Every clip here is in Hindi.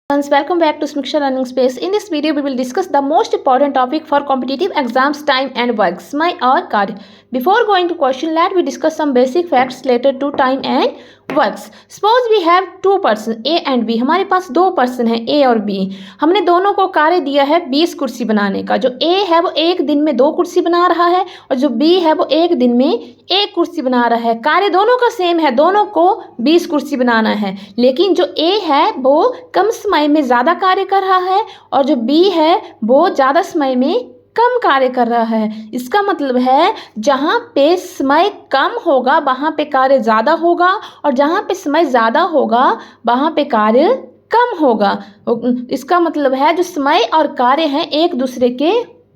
Friends, welcome back to Smiksha Learning Space. In this video, we will discuss the most important topic for competitive exams, time and work, SMAI or कार्य. Before going to question, let me discuss some basic facts related to time and works. Suppose we have two person A and B. हमारे पास दो person है A और B. हमने दोनों को कार्य दिया है 20 कुर्सी बनाने का. जो A है वो एक दिन में 2 कुर्सी बना रहा है और जो B है वो एक दिन में 1 कुर्सी बना रहा है. कार्य दोनों का सेम है, दोनों को 20 कुर्सी बनाना है. लेकिन जो A है वो कम समय में ज़्यादा कार्य कर रहा है और जो B है वो ज़्यादा समय में कम कार्य कर रहा है. इसका मतलब है जहाँ पे समय कम होगा वहाँ पे कार्य ज़्यादा होगा और जहाँ पे समय ज़्यादा होगा वहाँ पे कार्य कम होगा. इसका मतलब है जो समय और कार्य हैं एक दूसरे के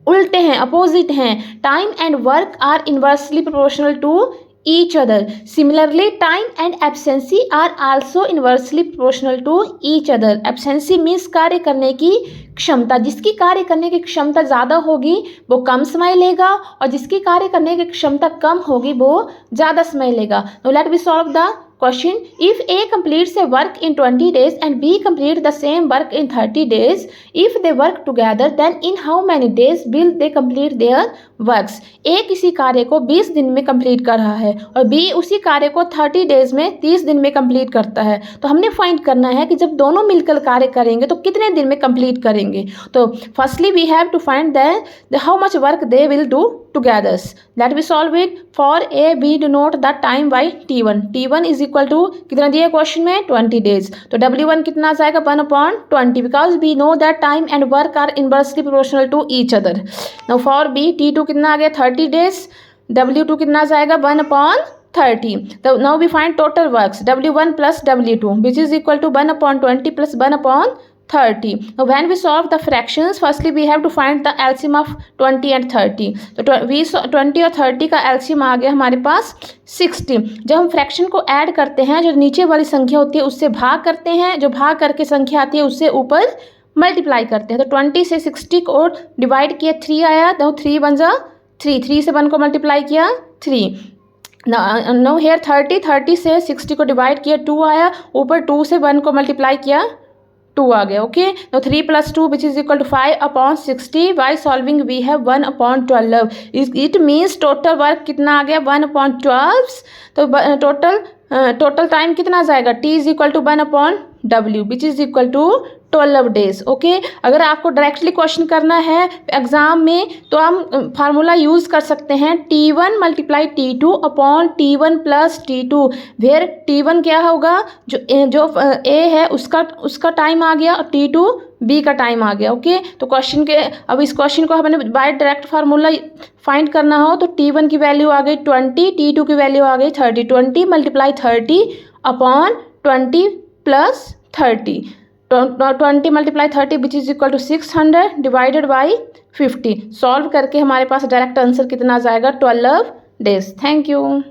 उल्टे हैं, अपोजिट हैं. Time and work are inversely proportional to each other. Similarly, time and absency are also inversely proportional to each other. Absency means कार्य करने की क्षमता. जिसकी कार्य करने की क्षमता ज़्यादा होगी वो कम समय लेगा और जिसकी कार्य करने की क्षमता कम होगी वो ज़्यादा समय लेगा. Now let me solve the question. If A completes a work in 20 days and B complete the same work in 30 days, if they work together, then in how many days will they complete their works? A किसी कार्य को 20 दिन में कंप्लीट कर रहा है और B उसी कार्य को 30 डेज में 30 दिन में कंप्लीट करता है. तो हमने फाइंड करना है कि जब दोनों मिलकर कार्य करेंगे तो कितने दिन में कंप्लीट करेंगे. तो firstly we have to find the how much work they will do together. Let me solve it. For A, we denote the time by T1. T1 is equal to कितना दिया क्वेश्चन में 20 days. तो W1 कितना आ जाएगा 1/20 because we know that time and work are inversely proportional to each other. Now for B, T2 कितना आ गया 30 days. W2 कितना आ जाएगा 1/30. So now we find total works W1 plus W2 which is equal to 1/20 plus 1/30. Now when we solve the fractions, firstly we have to find the LCM of 20 and 30. तो 20 और 30 का LCM आ गया हमारे पास 60. जब हम फ्रैक्शन को ऐड करते हैं जो नीचे वाली संख्या होती है उससे भाग करते हैं, जो भाग करके संख्या आती है उससे ऊपर मल्टीप्लाई करते हैं. तो 20 से 60 को डिवाइड किया 3 आया. तो 3 1 जा 3 से 1 को मल्टीप्लाई किया 3. नो हेयर 30 से 60 को डिवाइड किया 2 आया. ऊपर 2 से 1 को मल्टीप्लाई किया 2 आ गया. Okay. No 3 + 2 which is equal to 5/60. By solving we have 1/12. It means total work कितना आ गया 1/12. तो टोटल टाइम कितना आ जाएगा T is equal to 1/W which is equal to 12 days. Okay. अगर आपको डायरेक्टली क्वेश्चन करना है एग्जाम में तो हम फार्मूला यूज़ कर सकते हैं T1 × T2 upon T1 + T2 where T1 क्या होगा जो A है उसका टाइम आ गया और T2 B का टाइम आ गया. ओके. तो क्वेश्चन के अब इस क्वेश्चन को हमें बाय डायरेक्ट फार्मूला फाइंड करना हो तो T1 की वैल्यू आ गई 20, T2 की वैल्यू आ गई 30. 20 × 30 upon 20 + 30. 20 × 30 which is equal to 600 divided by 50. Solve करके हमारे पास डायरेक्ट आंसर कितना आ जाएगा 12 डेज. Thank you.